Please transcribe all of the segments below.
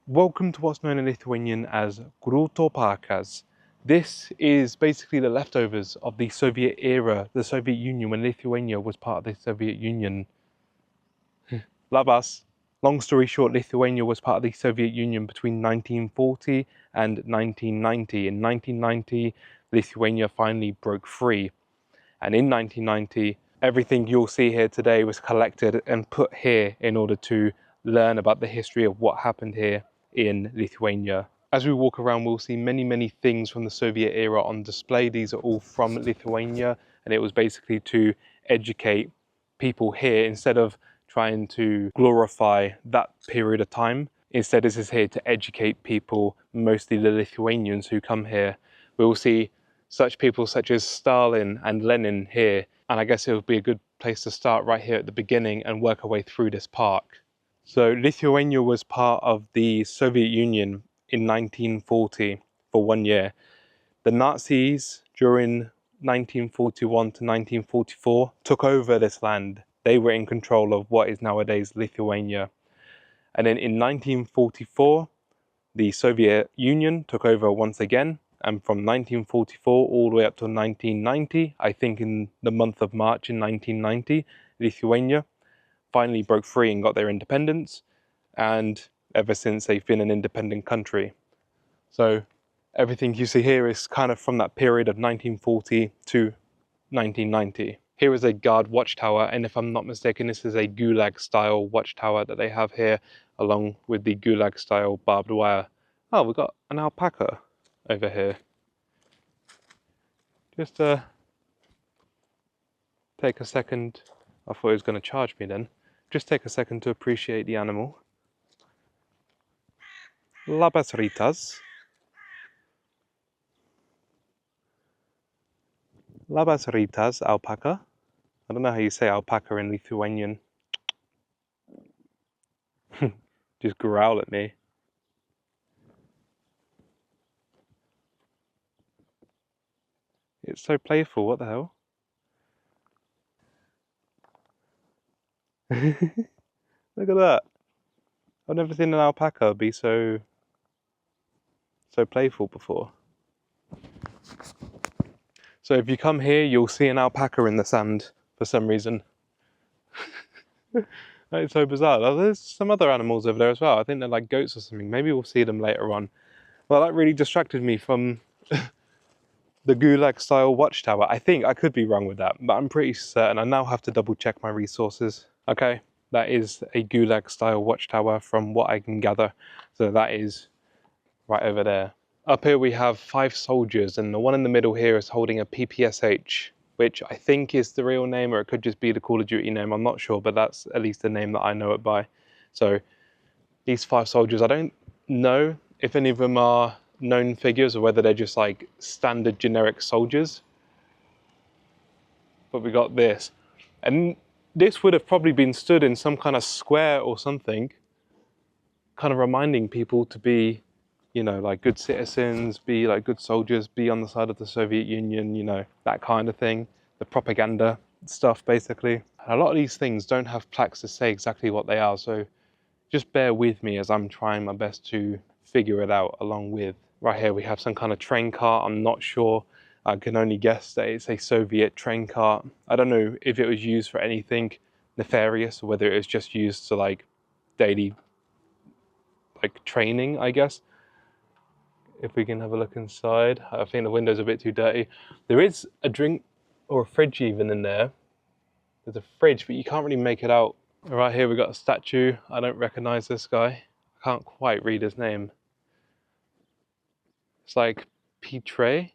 Welcome to what's known in Lithuanian as Grūto Parkas. This is basically the leftovers of the Soviet era, the Soviet Union, when Lithuania was part of the Soviet Union. Labas. Long story short, Lithuania was part of the Soviet Union between 1940 and 1990. In 1990, Lithuania finally broke free. And in 1990, everything you'll see here today was collected and put here in order to learn about the history of what happened here in Lithuania. As we walk around, we'll see many things from the Soviet era on display. These are all from Lithuania, and it was basically to educate people here instead of trying to glorify that period of time. Instead, this is here to educate people, mostly the Lithuanians who come here. We will see such people such as Stalin and Lenin here, and I guess it would be a good place to start right here at the beginning and work our way through this park. So Lithuania was part of the Soviet Union in 1940 for 1 year. The Nazis during 1941 to 1944 took over this land. They were in control of what is nowadays Lithuania. And then in 1944, the Soviet Union took over once again. And from 1944 all the way up to 1990, I think in the month of March in 1990, Lithuania finally broke free and got their independence. And ever since, they've been an independent country. So everything you see here is kind of from that period of 1940 to 1990. Here is a guard watchtower, and if I'm not mistaken, this is a gulag style watchtower that they have here, along with the gulag style barbed wire. Oh, we've got an alpaca over here. Just take a second. I thought he was going to charge me then. Just take a second to appreciate the animal. Labas rytas. Labas rytas, alpaca. I don't know how you say alpaca in Lithuanian. Just growl at me. It's so playful, what the hell? Look at that. I've never seen an alpaca be so playful before. So if you come here, you'll see an alpaca in the sand for some reason. It's so bizarre. Oh, there's some other animals over there as well. I think they're like goats or something. Maybe we'll see them later on. Well, that really distracted me from the gulag style watchtower. I think, I could be wrong with that, but I'm pretty certain. I now have to double check my resources. Okay, that is a gulag style watchtower from what I can gather. So that is right over there. Up here we have 5 soldiers, and the one in the middle here is holding a PPSH, which I think is the real name, or it could just be the Call of Duty name, I'm not sure, but that's at least the name that I know it by. So these 5 soldiers, I don't know if any of them are known figures or whether they're just like standard generic soldiers. But we got this. And this would have probably been stood in some kind of square or something, kind of reminding people to be, you know, like good citizens, be like good soldiers, be on the side of the Soviet Union, you know, that kind of thing. The propaganda stuff, basically. And a lot of these things don't have plaques to say exactly what they are, so just bear with me as I'm trying my best to figure it out along with. Right here we have some kind of train cart. I'm not sure. I can only guess that it's a Soviet train cart. I don't know if it was used for anything nefarious or whether it was just used to like daily like training, I guess. If we can have a look inside. I think the window's a bit too dirty. There is a drink or a fridge even in there. There's a fridge, but you can't really make it out. Right here we've got a statue. I don't recognize this guy. I can't quite read his name. It's like Petre.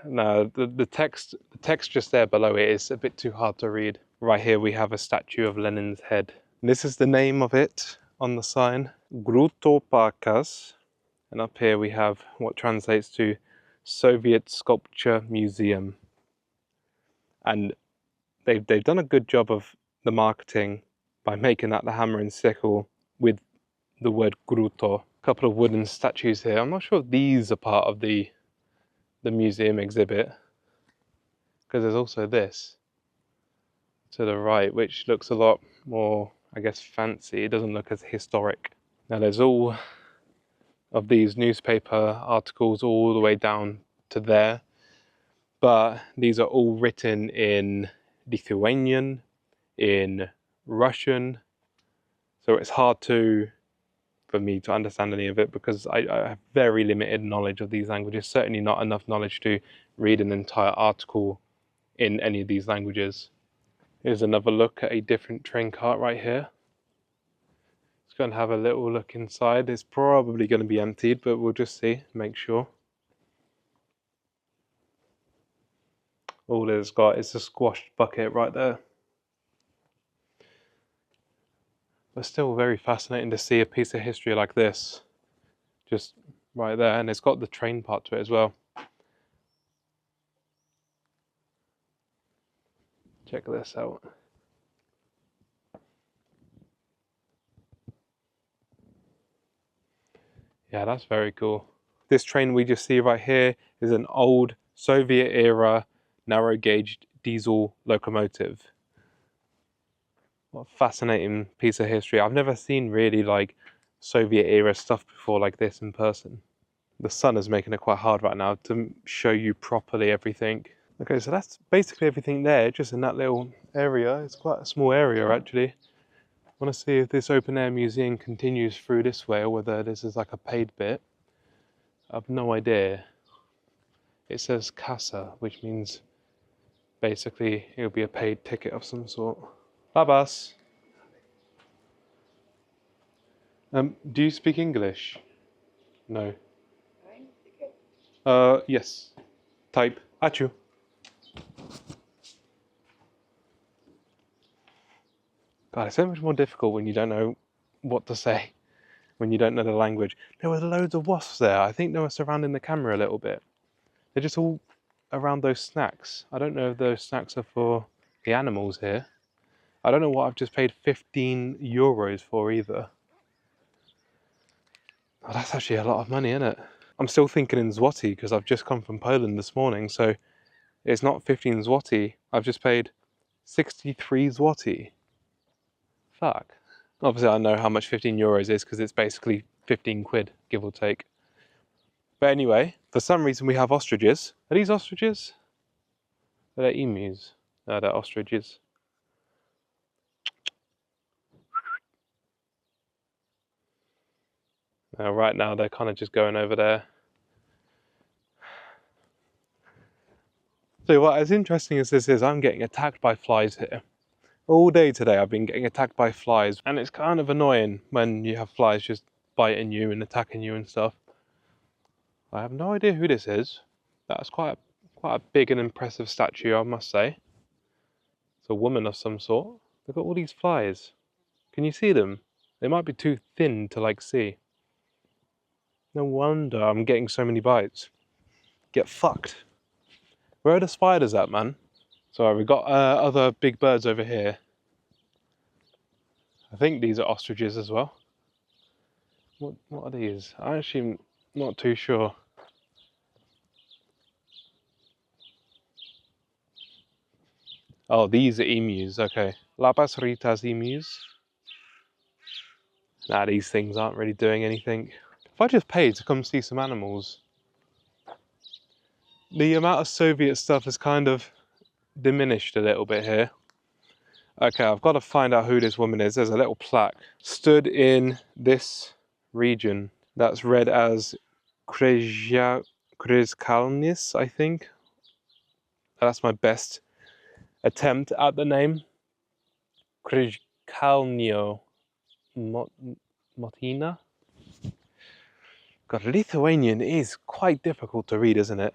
No, the text just there below it is a bit too hard to read. Right here we have a statue of Lenin's head. And this is the name of it on the sign, Grūto Parkas. And up here we have what translates to Soviet Sculpture Museum. And they've done a good job of the marketing by making that the hammer and sickle with the word Grūto. A couple of wooden statues here. I'm not sure if these are part of the museum exhibit, because there's also this. to the right, which looks a lot more, I guess, fancy. It doesn't look as historic. Now there's all of these newspaper articles all the way down to there, but these are all written in Lithuanian, in Russian, so it's hard for me to understand any of it because I have very limited knowledge of these languages, certainly not enough knowledge to read an entire article in any of these languages. Here's another look at a different train cart right here. Let's go and have a little look inside. It's probably going to be emptied, but we'll just see, make sure. All it's got is a squashed bucket right there. But still very fascinating to see a piece of history like this, just right there, and it's got the train part to it as well. Check this out. Yeah, that's very cool. This train we just see right here is an old Soviet era narrow gauge diesel locomotive. What a fascinating piece of history. I've never seen really like Soviet era stuff before like this in person. The sun is making it quite hard right now to show you properly everything. Okay, so that's basically everything there, just in that little area. It's quite a small area actually. I want to see if this open air museum continues through this way or whether this is like a paid bit. I've no idea. It says Kassa, which means basically it'll be a paid ticket of some sort. Babas. Do you speak English? No. Yes. Type. Achu. God, it's so much more difficult when you don't know what to say, when you don't know the language. There were loads of wasps there. I think they were surrounding the camera a little bit. They're just all around those snacks. I don't know if those snacks are for the animals here. I don't know what I've just paid 15 euros for either. Oh, that's actually a lot of money, isn't it? I'm still thinking in zloty because I've just come from Poland this morning, so it's not 15 zloty. I've just paid 63 zloty. Fuck. Obviously I know how much 15 euros is because it's basically 15 quid, give or take. But anyway, for some reason we have ostriches. Are these ostriches? Are they emus? No, they're ostriches. Right now they're kind of just going over there. So what, as interesting as this is, I'm getting attacked by flies here. All day today I've been getting attacked by flies, and it's kind of annoying when you have flies just biting you and attacking you and stuff. I have no idea who this is. That's quite a big and impressive statue, I must say. It's a woman of some sort. Look at all these flies. Can you see them? They might be too thin to like see. No wonder I'm getting so many bites. Get fucked. Where are the spiders at, man? Sorry, we've got other big birds over here. I think these are ostriches as well. What are these? I'm actually not too sure. Oh, these are emus, okay. Labas ritas emus. Nah, these things aren't really doing anything. If I just paid to come see some animals, the amount of Soviet stuff has kind of diminished a little bit here. Okay, I've got to find out who this woman is. There's a little plaque. Stood in this region that's read as Krzyzkalnis, I think. That's my best attempt at the name. Krzyzkalnio Motina. God, Lithuanian is quite difficult to read, isn't it?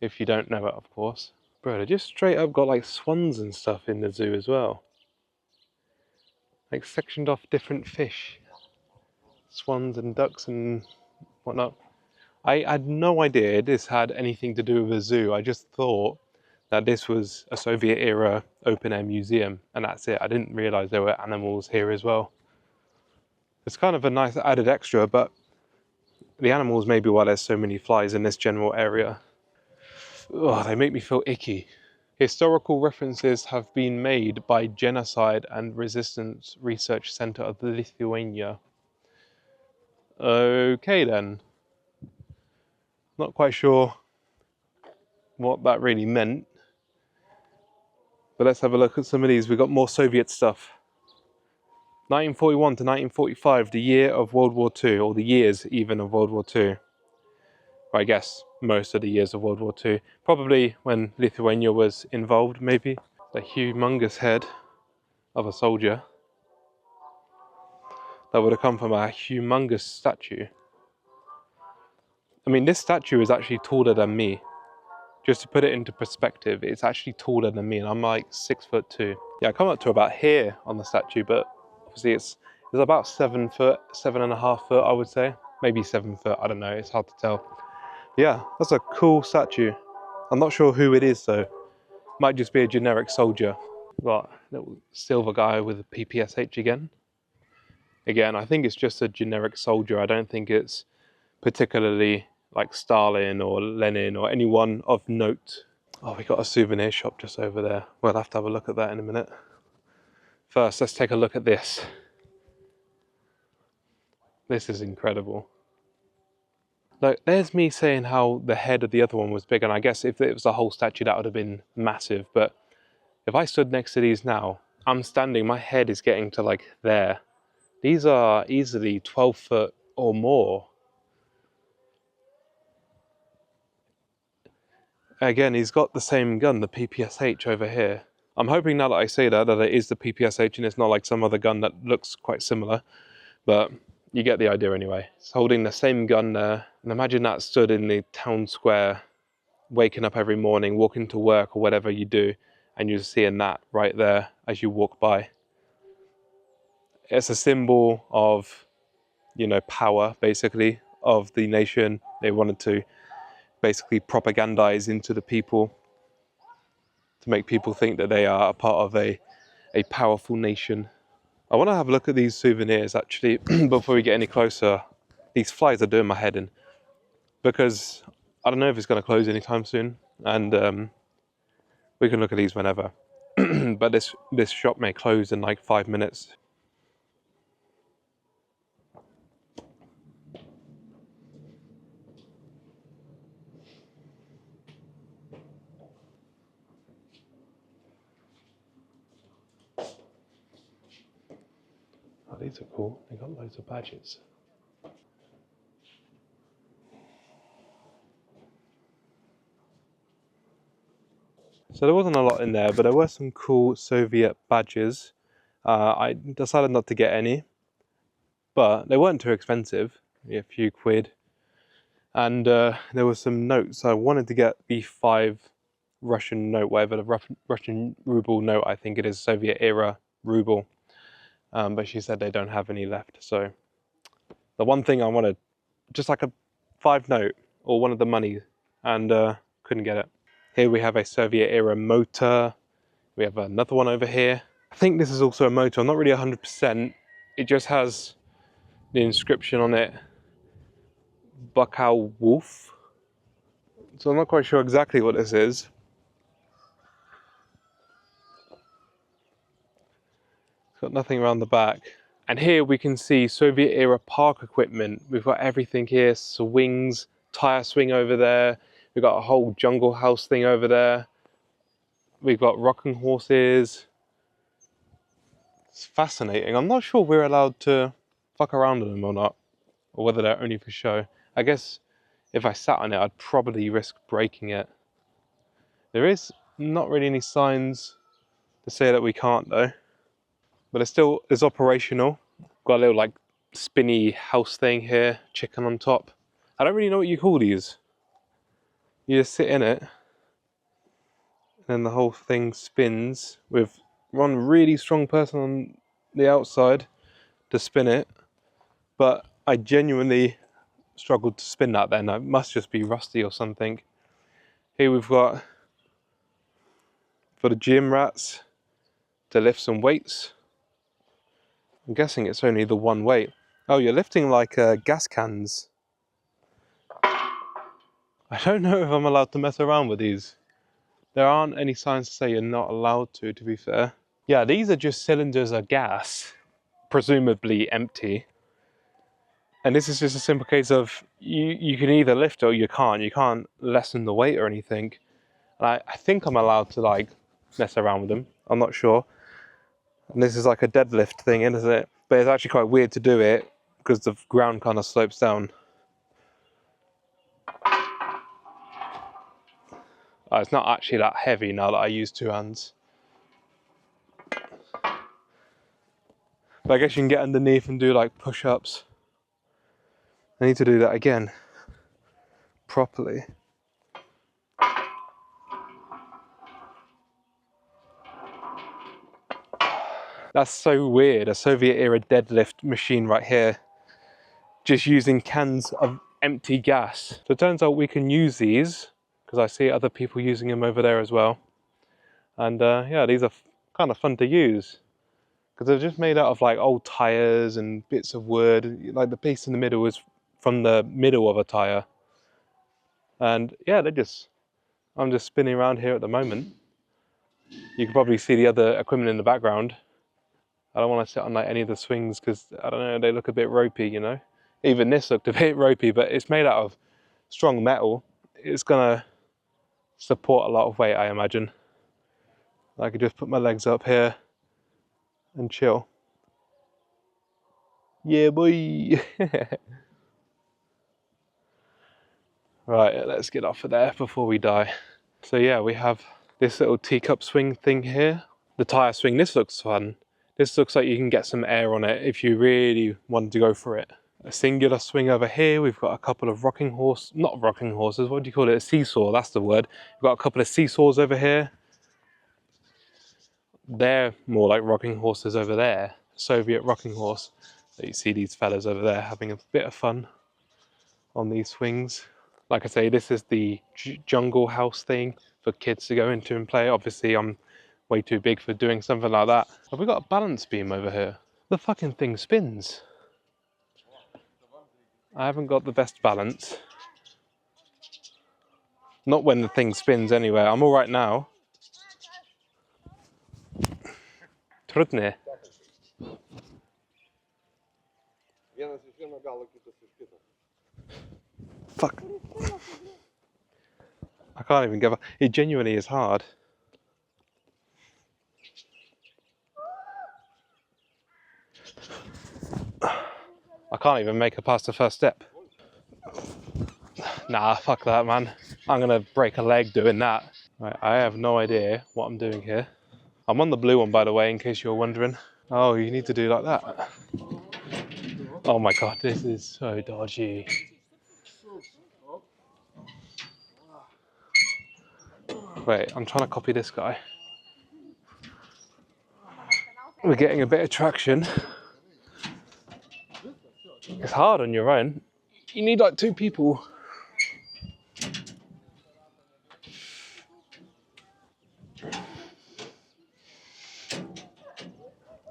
If you don't know it, of course. Bro, they just straight up got like swans and stuff in the zoo as well. Like sectioned off different fish. Swans and ducks and whatnot. I had no idea this had anything to do with a zoo. I just thought that this was a Soviet era open air museum and that's it. I didn't realise there were animals here as well. It's kind of a nice added extra, but the animals may be why there's so many flies in this general area. Oh, they make me feel icky. Historical references have been made by Genocide and Resistance Research Center of Lithuania. Okay then. Not quite sure what that really meant. But let's have a look at some of these. We've got more Soviet stuff. 1941 to 1945, the year of World War II, or the years even of World War II. Or I guess most of the years of World War II. Probably when Lithuania was involved, maybe. The humongous head of a soldier. That would have come from a humongous statue. I mean, this statue is actually taller than me. Just to put it into perspective, it's actually taller than me, and I'm like 6'2". Yeah, I come up to about here on the statue, but obviously it's about 7 foot, 7.5 foot, I would say. Maybe 7 foot, I don't know, it's hard to tell. Yeah, that's a cool statue. I'm not sure who it is though. Might just be a generic soldier. Got a little silver guy with a PPSH again. Again, I think it's just a generic soldier. I don't think it's particularly like Stalin or Lenin or anyone of note. Oh, we got a souvenir shop just over there. We'll have to have a look at that in a minute. First, let's take a look at this. This is incredible. Look, there's me saying how the head of the other one was big, and I guess if it was the whole statue that would have been massive, but if I stood next to these now, I'm standing, my head is getting to like there. These are easily 12 foot or more. Again, he's got the same gun, the PPSH over here. I'm hoping now that I say that it is the PPSH and it's not like some other gun that looks quite similar, but you get the idea anyway. It's holding the same gun there, and imagine that stood in the town square, waking up every morning, walking to work or whatever you do, and you're seeing that right there as you walk by. It's a symbol of, you know, power, basically, of the nation. They wanted to basically propagandize into the people to make people think that they are a part of a powerful nation. I want to have a look at these souvenirs actually before we get any closer. These flies are doing my head in because I don't know if it's going to close anytime soon, and we can look at these whenever. But this shop may close in like 5 minutes. Oh, these are cool. They got loads of badges. So there wasn't a lot in there, but there were some cool Soviet badges. I decided not to get any, but they weren't too expensive, a few quid. And there were some notes. I wanted to get the 5 Russian note, whatever the Russian ruble note, I think it is, Soviet era ruble. But she said they don't have any left. So the one thing I wanted, just like a 5 note or one of the money, and couldn't get it. Here we have a Soviet era motor. We have another one over here. I think this is also a motor. I'm not really 100%. It just has the inscription on it, Buckow Wolf. So I'm not quite sure exactly what this is. It's got nothing around the back. And here we can see Soviet era park equipment. We've got everything here, swings, tire swing over there. We've got a whole jungle house thing over there. We've got rocking horses. It's fascinating. I'm not sure we're allowed to fuck around with them or not, or whether they're only for show. I guess if I sat on it, I'd probably risk breaking it. There is not really any signs to say that we can't though, but it still is operational. Got a little like spinny house thing here, chicken on top. I don't really know what you call these. You just sit in it, and then the whole thing spins with one really strong person on the outside to spin it. But I genuinely struggled to spin that then. It must just be rusty or something. Here we've got for the gym rats to lift some weights. I'm guessing it's only the one weight. Oh, you're lifting like gas cans. I don't know if I'm allowed to mess around with these. There aren't any signs to say you're not allowed to be fair. Yeah, these are just cylinders of gas, presumably empty. And this is just a simple case of you can either lift it or you can't. You can't lessen the weight or anything. And I think I'm allowed to like mess around with them. I'm not sure. And this is like a deadlift thing, isn't it? But it's actually quite weird to do it because the ground kind of slopes down. It's not actually that heavy now that I use two hands. But I guess you can get underneath and do like push-ups. I need to do that again properly. That's so weird, a Soviet era deadlift machine right here, just using cans of empty gas. So it turns out we can use these, because I see other people using them over there as well. And yeah, these are kind of fun to use, because they're just made out of like old tires and bits of wood. Like the piece in the middle is from the middle of a tire. And yeah, I'm just spinning around here at the moment. You can probably see the other equipment in the background. I don't want to sit on like any of the swings because, I don't know, they look a bit ropey, you know? Even this looked a bit ropey, but it's made out of strong metal. It's gonna support a lot of weight, I imagine. I could just put my legs up here and chill. Yeah, boy! Right, let's get off of there before we die. So yeah, we have this little teacup swing thing here. The tire swing, this looks fun. This looks like you can get some air on it if you really wanted to go for it. A singular swing over here. We've got a couple of not rocking horses, what do you call it? A seesaw, that's the word. We've got a couple of seesaws over here. They're more like rocking horses over there. Soviet rocking horse. So you see these fellas over there having a bit of fun on these swings. Like I say, this is the jungle house thing for kids to go into and play. Obviously, I'm way too big for doing something like that. Have we got a balance beam over here? The fucking thing spins. I haven't got the best balance. Not when the thing spins anyway. I'm all right now. Trudne. Fuck. I can't even give up. It genuinely is hard. I can't even make it past the first step. Nah, fuck that, man. I'm gonna break a leg doing that. Right, I have no idea what I'm doing here. I'm on the blue one, by the way, in case you're wondering. Oh, you need to do like that. Oh my god, this is so dodgy. Wait, I'm trying to copy this guy. We're getting a bit of traction. It's hard on your own. You need like two people.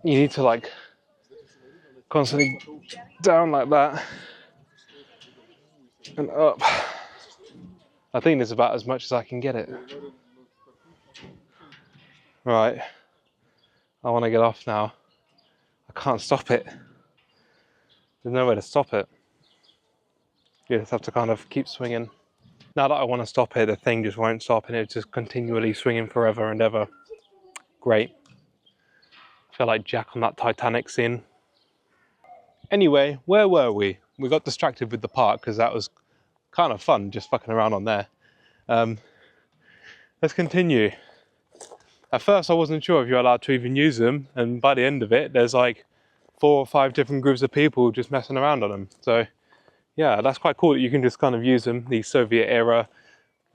You need to like constantly down like that and up. I think it's about as much as I can get it. Right, I want to get off now. I can't stop it. There's no way to stop it. You just have to kind of keep swinging. Now that I want to stop it, the thing just won't stop and it's just continually swinging forever and ever. Great. I feel like Jack on that Titanic scene. Anyway, where were we? We got distracted with the park because that was kind of fun, just fucking around on there. Let's continue. At first I wasn't sure if you're allowed to even use them, and by the end of it there's like 4 or 5 different groups of people just messing around on them. So yeah, that's quite cool that you can just kind of use them, these Soviet era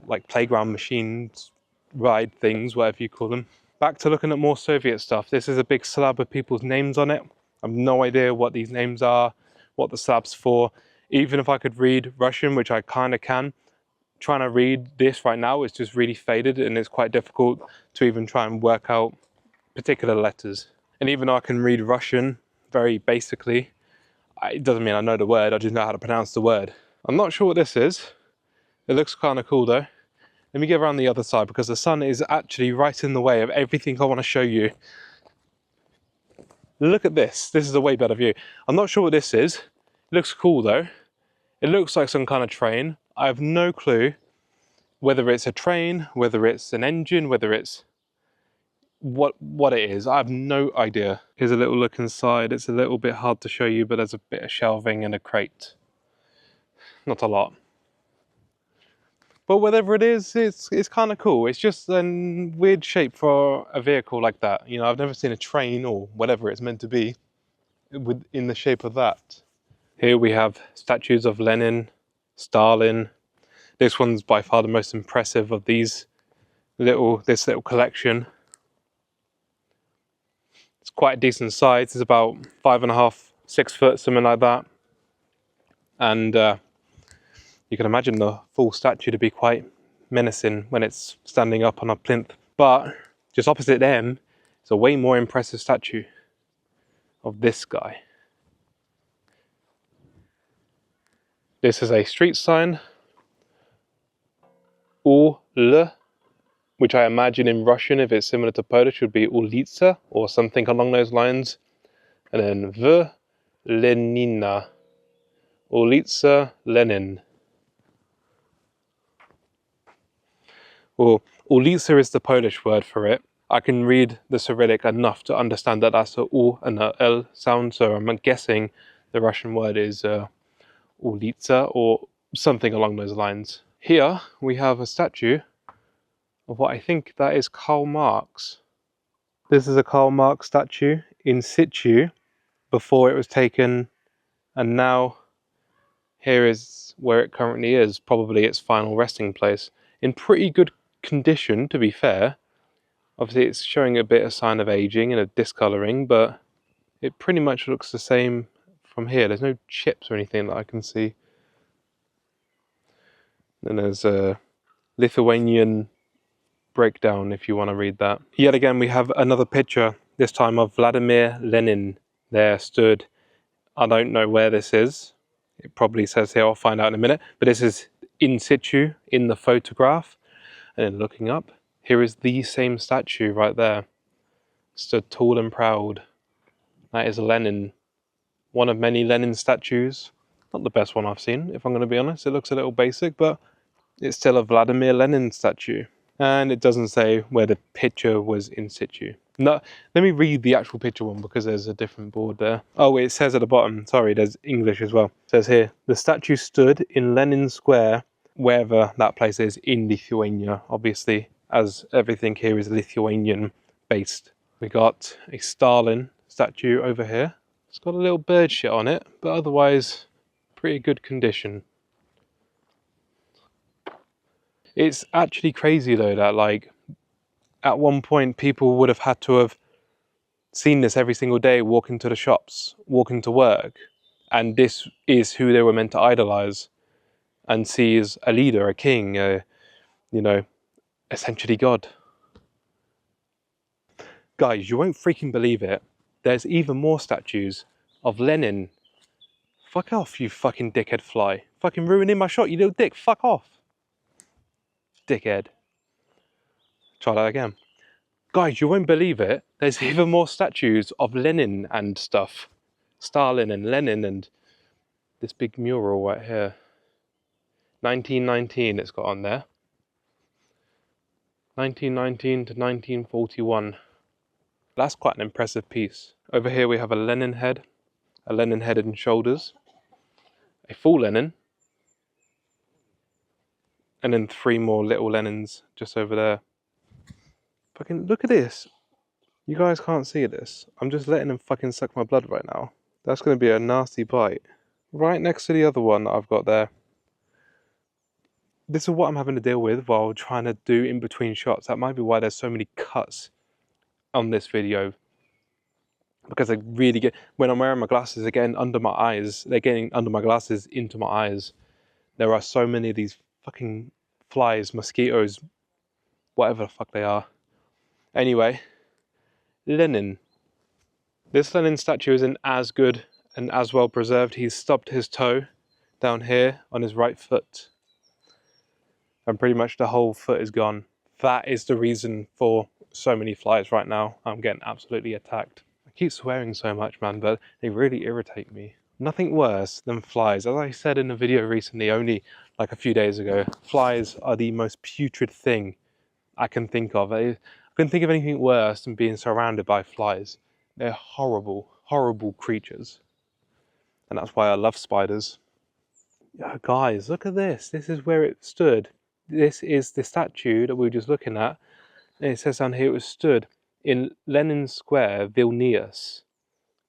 like playground machines, ride things, whatever you call them. Back to looking at more Soviet stuff. This is a big slab of people's names on it. I have no idea what these names are, what the slab's for. Even if I could read Russian, which I kind of can, trying to read this right now is just really faded and it's quite difficult to even try and work out particular letters. And even though I can read Russian very basically, it doesn't mean I know the word, I just know how to pronounce the word. I'm not sure what this is. It looks kind of cool though. Let me get around the other side because the sun is actually right in the way of everything I want to show you. Look at this. This is a way better view. I'm not sure what this is. It looks cool though. It looks like some kind of train. I have no clue whether it's a train, whether it's an engine, whether it's what it is. I have no idea. Here's a little look inside. It's a little bit hard to show you, but there's a bit of shelving and a crate. Not a lot. But whatever it is, it's kind of cool. It's just a weird shape for a vehicle like that. You know, I've never seen a train or whatever it's meant to be in the shape of that. Here we have statues of Lenin, Stalin. This one's by far the most impressive of this little collection. It's quite a decent size. It's about 5.5, 6 foot, something like that. And you can imagine the full statue to be quite menacing when it's standing up on a plinth. But just opposite them is a way more impressive statue of this guy. This is a street sign, Ul, which I imagine in Russian, if it's similar to Polish, would be ulica or something along those lines. And then V, Lenina, ulica Lenin. Well, ulica is the Polish word for it. I can read the Cyrillic enough to understand that that's a U and a L sound, so I'm guessing the Russian word is ulica or something along those lines. Here we have a statue of what I think that is Karl Marx. This is a Karl Marx statue in situ before it was taken, and now here is where it currently is, probably its final resting place. In pretty good condition, to be fair. Obviously it's showing a bit of sign of aging and a discolouring, but it pretty much looks the same from here. There's no chips or anything that I can see. And there's a Lithuanian breakdown if you want to read that. Yet again we have another picture, this time of Vladimir Lenin. There stood, I don't know where this is. It probably says here, I'll find out in a minute. But this is in situ in the photograph. And then looking up, here is the same statue right there. Stood tall and proud. That is Lenin. One of many Lenin statues. Not the best one I've seen, if I'm going to be honest. It looks a little basic, but it's still a Vladimir Lenin statue. And it doesn't say where the picture was in situ. No, let me read the actual picture one because there's a different board there. Oh, it says at the bottom, sorry, there's English as well. It says here, the statue stood in Lenin Square, wherever that place is in Lithuania, obviously, as everything here is Lithuanian based. We got a Stalin statue over here. It's got a little bird shit on it, but otherwise, pretty good condition. It's actually crazy though that like at one point people would have had to have seen this every single day, walking to the shops, walking to work, and this is who they were meant to idolize and see as a leader, a king, you know, essentially God. Guys, you won't freaking believe it. There's even more statues of Lenin. Fuck off, you fucking dickhead fly. Fucking ruining my shot, you little dick. Fuck off. Dickhead. Try that again. Guys, you won't believe it. There's even more statues of Lenin and stuff. Stalin and Lenin and this big mural right here. 1919 it's got on there. 1919 to 1941. That's quite an impressive piece. Over here we have a Lenin head and shoulders. A full Lenin. And then 3 more little Lenins just over there. Fucking look at this. You guys can't see this. I'm just letting them fucking suck my blood right now. That's going to be a nasty bite. Right next to the other one that I've got there. This is what I'm having to deal with while trying to do in between shots. That might be why there's so many cuts on this video. Because I really get, when I'm wearing my glasses again under my eyes, they're getting under my glasses into my eyes. There are so many of these fucking flies, mosquitoes, whatever the fuck they are. Anyway, Lenin. This Lenin statue isn't as good and as well preserved. He's stubbed his toe down here on his right foot. and pretty much the whole foot is gone. That is the reason for so many flies right now. I'm getting absolutely attacked. I keep swearing so much, man, but they really irritate me. Nothing worse than flies. As I said in a video recently, only like a few days ago, flies are the most putrid thing I can think of. I couldn't think of anything worse than being surrounded by flies. They're horrible, horrible creatures. And that's why I love spiders. Guys, look at this. This is where it stood. This is the statue that we were just looking at. And it says down here it was stood in Lenin Square, Vilnius,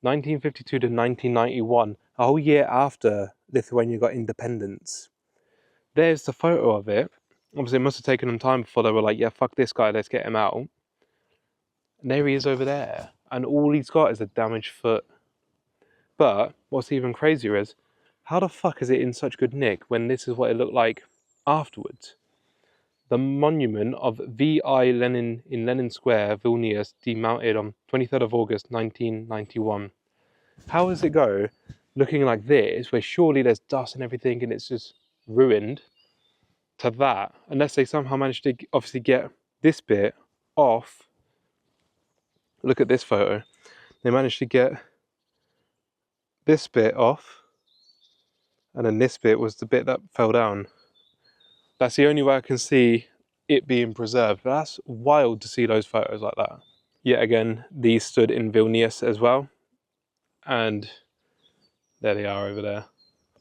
1952 to 1991, a whole year after Lithuania got independence. There's the photo of it. Obviously, it must have taken them time before they were like, yeah, fuck this guy, let's get him out. And there he is over there. And all he's got is a damaged foot. But what's even crazier is, how the fuck is it in such good nick when this is what it looked like afterwards? The monument of V.I. Lenin in Lenin Square, Vilnius, demounted on 23rd of August 1991. How does it go looking like this, where surely there's dust and everything and it's just ruined, to that, unless they somehow managed to obviously get this bit off. Look at this photo. They managed to get this bit off, and then this bit was the bit that fell down. That's the only way I can see it being preserved. But that's wild to see those photos like that. Yet again, these stood in Vilnius as well. And there they are over there.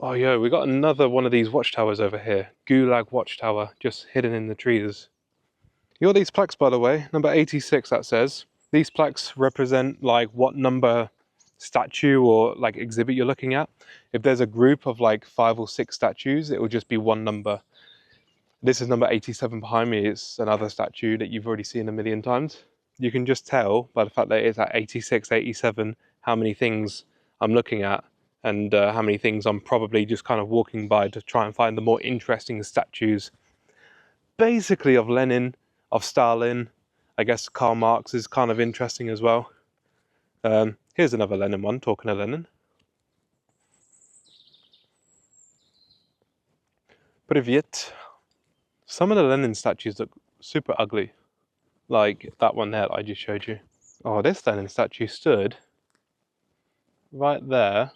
Oh, yo, we got another one of these watchtowers over here. Gulag Watchtower, just hidden in the trees. You got these plaques, by the way. Number 86, that says. These plaques represent like what number statue or like exhibit you're looking at. If there's a group of like 5 or 6 statues, it will just be one number. This is number 87 behind me. It's another statue that you've already seen a million times. You can just tell by the fact that it's at 86, 87, how many things I'm looking at, and how many things I'm probably just kind of walking by to try and find the more interesting statues. Basically of Lenin, of Stalin. I guess Karl Marx is kind of interesting as well. Here's another Lenin one, talking of Lenin. Привет. Some of the Lenin statues look super ugly. Like that one there that I just showed you. Oh, this Lenin statue stood right there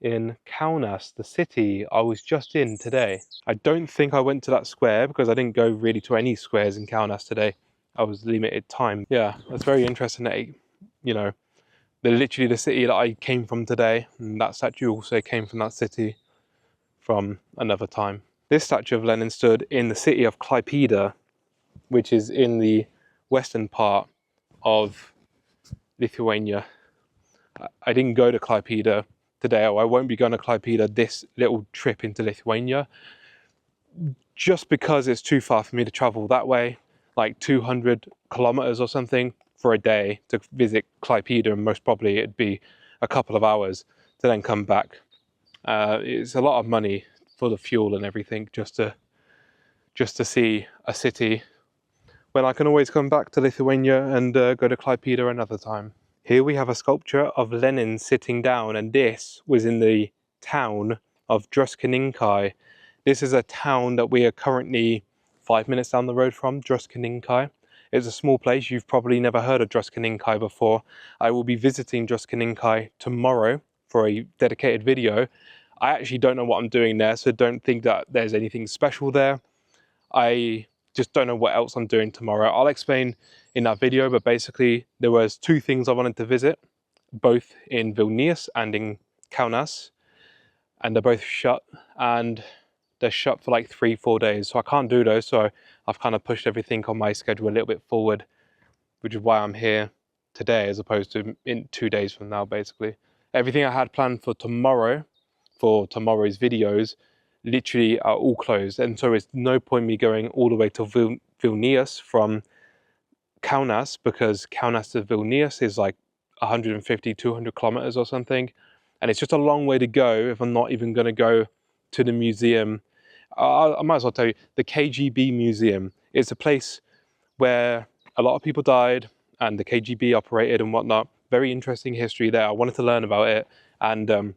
in Kaunas, the city I was just in today. I don't think I went to that square because I didn't go really to any squares in Kaunas today. I was limited time. Yeah, that's very interesting that, you know, they're literally the city that I came from today, and that statue also came from that city from another time. This statue of Lenin stood in the city of Klaipėda, which is in the western part of Lithuania. I didn't go to Klaipėda today, or I won't be going to Klaipėda this little trip into Lithuania, just because it's too far for me to travel that way, like 200 kilometers or something for a day to visit Klaipėda, and most probably it'd be a couple of hours to then come back. It's a lot of money for the fuel and everything just to see a city, when I can always come back to Lithuania and go to Klaipėda another time. Here we have a sculpture of Lenin sitting down, and this was in the town of Druskininkai. This is a town that we are currently 5 minutes down the road from, Druskininkai. It's a small place. You've probably never heard of Druskininkai before. I will be visiting Druskininkai tomorrow for a dedicated video. I actually don't know what I'm doing there, so don't think that there's anything special there. I just don't know what else I'm doing tomorrow. I'll explain in that video, but basically there was 2 things I wanted to visit, both in Vilnius and in Kaunas, and they're both shut, and they're shut for like 3-4 days, so I can't do those. So I've kind of pushed everything on my schedule a little bit forward, which is why I'm here today as opposed to in 2 days from now. Basically everything I had planned for tomorrow's videos literally are all closed, and so it's no point me going all the way to Vilnius from Kaunas, because Kaunas to Vilnius is like 150-200 kilometers or something, and it's just a long way to go if I'm not even going to go to the museum. I might as well tell you, the KGB museum is a place where a lot of people died and the KGB operated and whatnot. Very interesting history there. I wanted to learn about it, and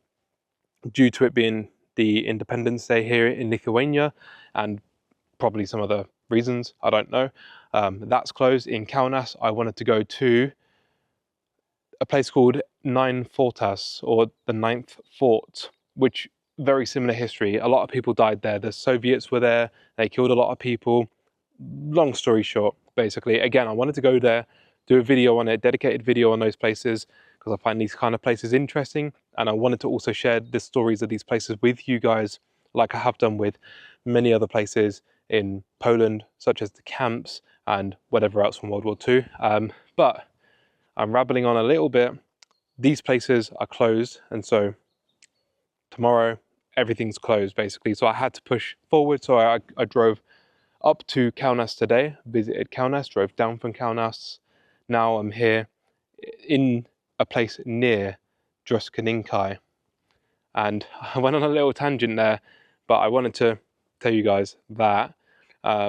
due to it being the Independence Day here in Lithuania, and probably some other reasons, I don't know. That's closed. In Kaunas, I wanted to go to a place called Nine Fortas, or the Ninth Fort, which very similar history. A lot of people died there. The Soviets were there. They killed a lot of people. Long story short, basically, again, I wanted to go there, do a video on it, dedicated video on those places, because I find these kind of places interesting. And I wanted to also share the stories of these places with you guys, like I have done with many other places in Poland, such as the camps and whatever else from World War II. But I'm rambling on a little bit. These places are closed, and so tomorrow everything's closed basically. So I had to push forward. So I drove up to Kaunas today, visited Kaunas, drove down from Kaunas. Now I'm here in a place near Druskininkai. And I went on a little tangent there, but I wanted to tell you guys that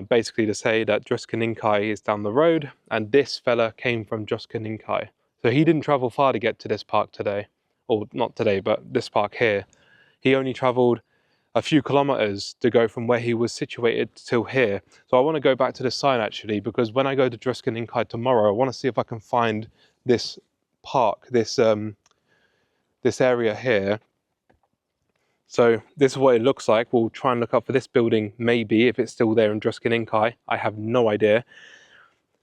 basically to say that Druskininkai is down the road, and this fella came from Druskininkai. So he didn't travel far to get to this park today, or not today, but this park here. He only traveled a few kilometers to go from where he was situated till here. So I want to go back to the sign actually, because when I go to Druskininkai tomorrow, I want to see if I can find this park, this area here. So this is what it looks like. We'll try and look up for this building, maybe, if it's still there in Druskininkai. I have no idea.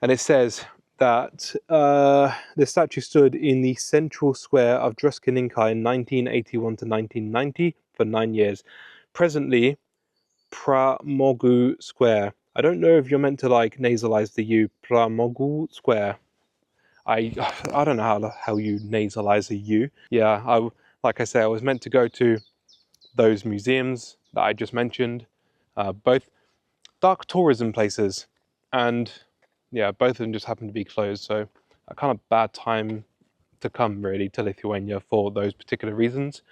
And it says that the statue stood in the central square of Druskininkai in 1981 to 1990 for 9 years. Presently, Pramogu Square. I don't know if you're meant to like nasalize the U. Pramogu Square. I don't know how you nasalize a U. Yeah, like I say, I was meant to go to those museums that I just mentioned, both dark tourism places, and yeah, both of them just happened to be closed. So a kind of bad time to come really to Lithuania for those particular reasons.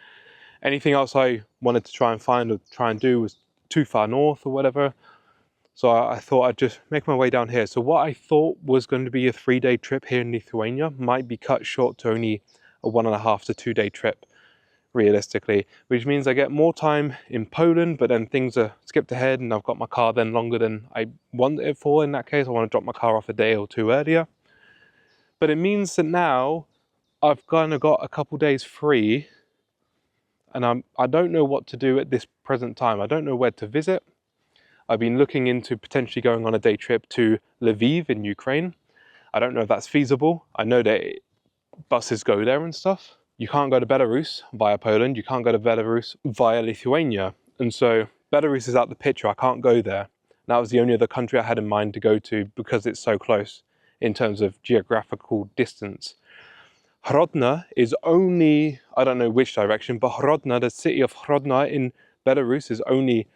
Anything else I wanted to try and find or try and do was too far north or whatever. So I thought I'd just make my way down here. So what I thought was going to be a 3-day trip here in Lithuania might be cut short to only a 1.5 to 2 day trip, realistically, which means I get more time in Poland, but then things are skipped ahead and I've got my car then longer than I want it for. In that case, I want to drop my car off a day or two earlier. But it means that now I've kind of got a couple days free, and I don't know what to do at this present time. I don't know where to visit. I've been looking into potentially going on a day trip to Lviv in Ukraine. I don't know if that's feasible. I know that buses go there and stuff. You can't go to Belarus via Poland. You can't go to Belarus via Lithuania. And so Belarus is out the picture. I can't go there. That was the only other country I had in mind to go to because it's so close in terms of geographical distance. Hrodna is only, I don't know which direction, but Hrodna, the city of Hrodna in Belarus, is only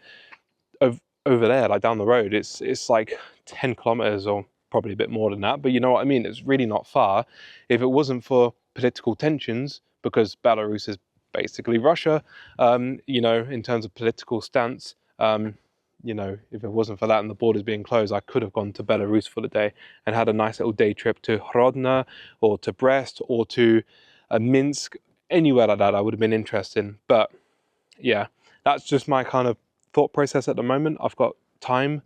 over there, like down the road. It's like 10 kilometers or probably a bit more than that, but you know what I mean? It's really not far. If it wasn't for political tensions, because Belarus is basically Russia, you know, in terms of political stance, you know, if it wasn't for that and the borders being closed, I could have gone to Belarus for the day and had a nice little day trip to Hrodna or to Brest or to Minsk, anywhere like that I would have been interested in. But yeah, that's just my kind of thought process at the moment. I've got time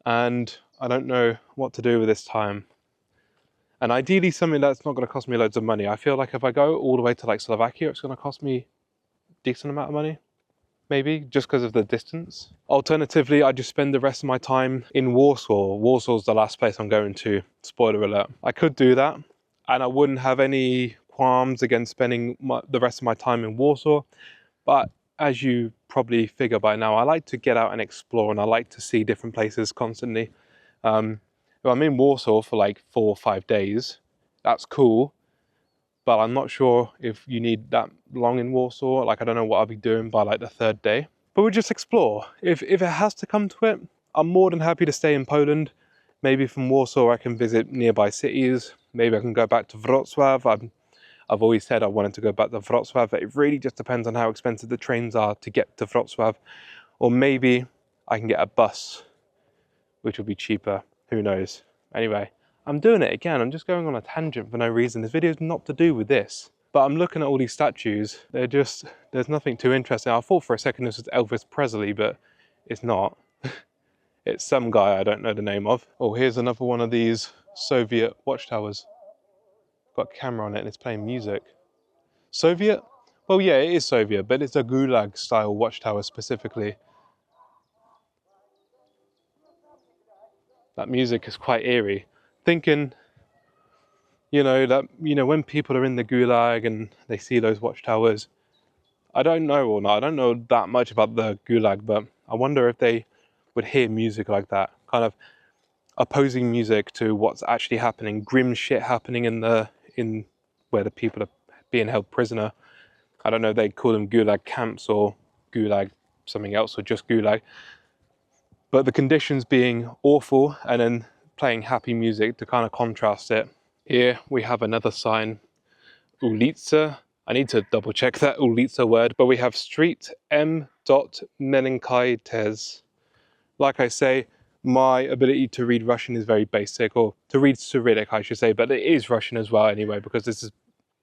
and I don't know what to do with this time. And ideally something that's not going to cost me loads of money. I feel like if I go all the way to like Slovakia, it's going to cost me a decent amount of money. Maybe, just because of the distance. Alternatively, I just spend the rest of my time in Warsaw. Warsaw's the last place I'm going to, spoiler alert. I could do that, and I wouldn't have any qualms against spending the rest of my time in Warsaw. But as you probably figure by now, I like to get out and explore, and I like to see different places constantly. If I'm in Warsaw for like 4 or 5 days, that's cool. But I'm not sure if you need that long in Warsaw. Like, I don't know what I'll be doing by like the 3rd day. But we'll just explore. If it has to come to it, I'm more than happy to stay in Poland. Maybe from Warsaw I can visit nearby cities. Maybe I can go back to Wrocław. I've always said I wanted to go back to Wrocław. It really just depends on how expensive the trains are to get to Wrocław. Or maybe I can get a bus, which will be cheaper. Who knows? Anyway, I'm doing it again. I'm just going on a tangent for no reason. This video is not to do with this. But I'm looking at all these statues. There's nothing too interesting. I thought for a second this was Elvis Presley, but it's not. It's some guy I don't know the name of. Oh, here's another one of these Soviet watchtowers. Got a camera on it and it's playing music. Soviet? Well, yeah, it is Soviet, but it's a Gulag style watchtower specifically. That music is quite eerie. Thinking, when people are in the Gulag and they see those watchtowers, I don't know I don't know that much about the Gulag, but I wonder if they would hear music like that, kind of opposing music to what's actually happening, grim shit happening in where the people are being held prisoner. I don't know if they call them Gulag camps or Gulag something else or just Gulag. But the conditions being awful and then playing happy music to kind of contrast it. Here we have another sign, Ulica. I need to double check that Ulica word, but we have street M. Melenkaites. Like I say, my ability to read Russian is very basic, or to read Cyrillic, I should say, but it is Russian as well anyway, because this is,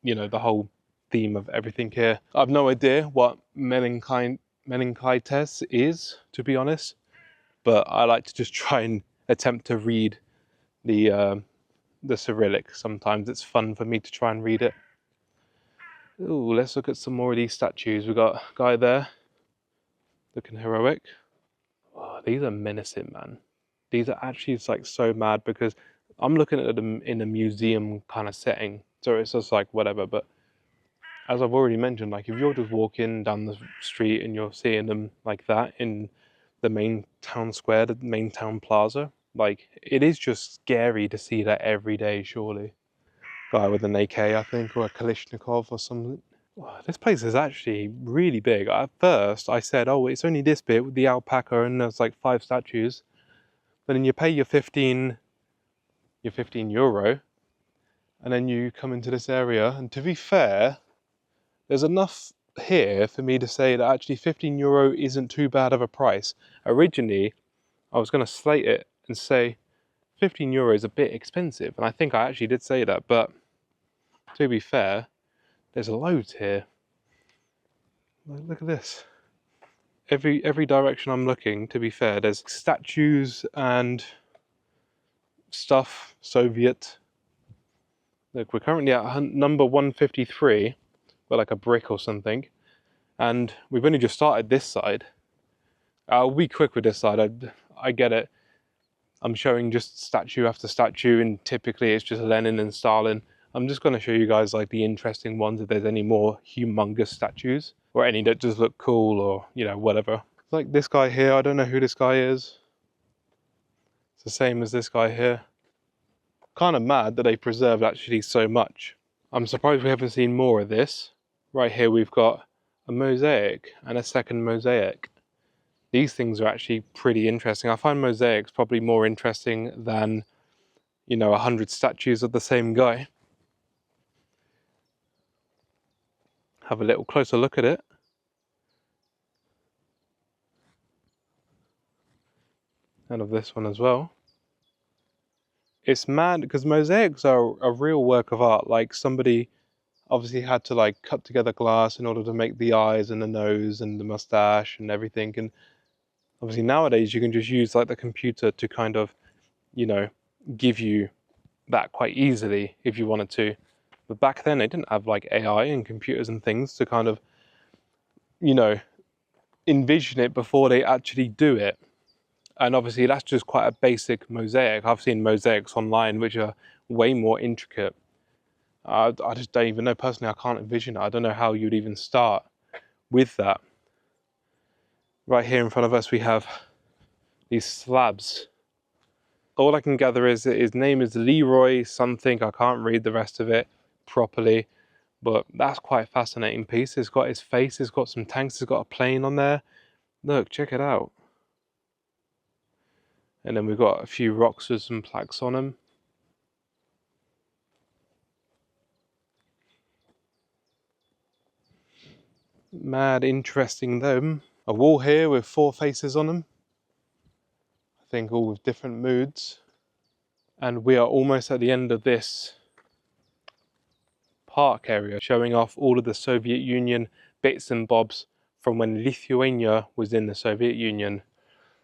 the whole theme of everything here. I've no idea what Melenkaites is, to be honest, but I like to just try and attempt to read the Cyrillic. Sometimes it's fun for me to try and read it. Ooh, let's look at some more of these statues. We've got a guy there, looking heroic. Oh, these are menacing, man. These are actually like so mad because I'm looking at them in a museum kind of setting, so it's just like whatever. But as I've already mentioned, like if you're just walking down the street and you're seeing them like that in the main town square, the main town plaza, like it is just scary to see that every day, surely. Guy with an AK, I think, or a Kalashnikov or something. Wow, this place is actually really big. At first I said, oh, it's only this bit with the alpaca and there's like 5 statues. But then you pay your 15 euro and then you come into this area, and to be fair, there's enough here for me to say that actually 15 euro isn't too bad of a price. Originally, I was going to slate it and say 15 euro is a bit expensive, and I think I actually did say that, but to be fair, there's loads here. Look at this. Every direction I'm looking, to be fair, there's statues and stuff, Soviet. Look, we're currently at number 153, with like a brick or something, and we've only just started this side. I'll be quick with this side, I get it. I'm showing just statue after statue, and typically it's just Lenin and Stalin. I'm just going to show you guys like the interesting ones, if there's any more humongous statues, or any that just look cool, or, whatever. Like this guy here, I don't know who this guy is. It's the same as this guy here. Kind of mad that they preserved actually so much. I'm surprised we haven't seen more of this. Right here we've got a mosaic and a second mosaic. These things are actually pretty interesting. I find mosaics probably more interesting than, 100 statues of the same guy. Have a little closer look at it. And of this one as well. It's mad because mosaics are a real work of art. Like somebody obviously had to like cut together glass in order to make the eyes and the nose and the mustache and everything. And obviously nowadays you can just use like the computer to kind of, give you that quite easily if you wanted to. But back then they didn't have like AI and computers and things to kind of, envision it before they actually do it. And obviously that's just quite a basic mosaic. I've seen mosaics online which are way more intricate. I just don't even know. Personally, I can't envision it. I don't know how you'd even start with that. Right here in front of us we have these slabs. All I can gather is that his name is Leroy something. I can't read the rest of it properly, but that's quite a fascinating piece. It's got his face, it's got some tanks, it's got a plane on there. Look, check it out. And then we've got a few rocks with some plaques on them. Mad interesting though. A wall here with 4 faces on them. I think all with different moods. And we are almost at the end of this Park area, showing off all of the Soviet Union bits and bobs from when Lithuania was in the Soviet Union.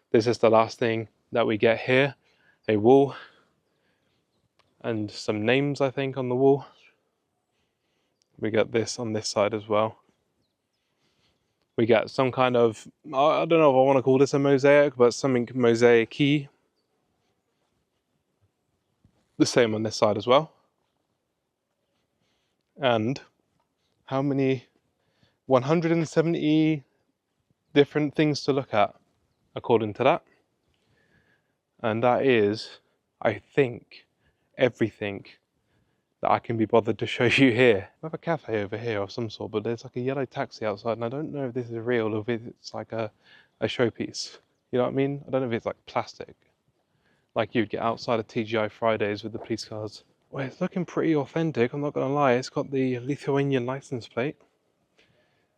This is the last thing that we get here. A wall and some names, I think, on the wall. We get this on this side as well. We get some kind of, I don't know if I want to call this a mosaic, but something mosaic-y. The same on this side as well. And how many? 170 different things to look at, according to that. And that is, I think, everything that I can be bothered to show you here. I have a cafe over here of some sort, but there's like a yellow taxi outside, and I don't know if this is real or if it's like a showpiece. You know what I mean? I don't know if it's like plastic, like you'd get outside of TGI Fridays with the police cars. Well, it's looking pretty authentic, I'm not gonna lie. It's got the Lithuanian license plate.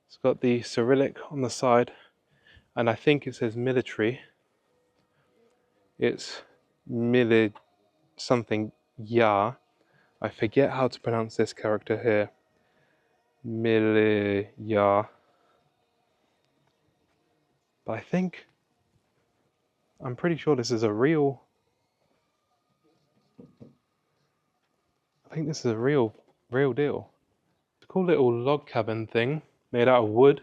It's got the Cyrillic on the side, and I think it says military. It's mili something, yeah. I forget how to pronounce this character here. Milia. But I think, I'm pretty sure this is a real, I think this is a real deal. It's a cool little log cabin thing made out of wood.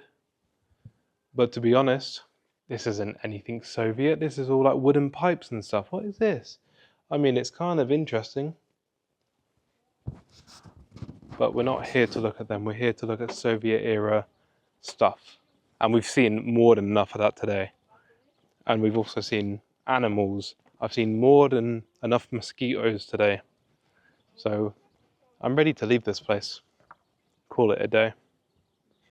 But to be honest, this isn't anything Soviet. This is all like wooden pipes and stuff. What is this? I mean, it's kind of interesting. But we're not here to look at them. We're here to look at Soviet era stuff. And we've seen more than enough of that today. And we've also seen animals. I've seen more than enough mosquitoes today. So I'm ready to leave this place. Call it a day.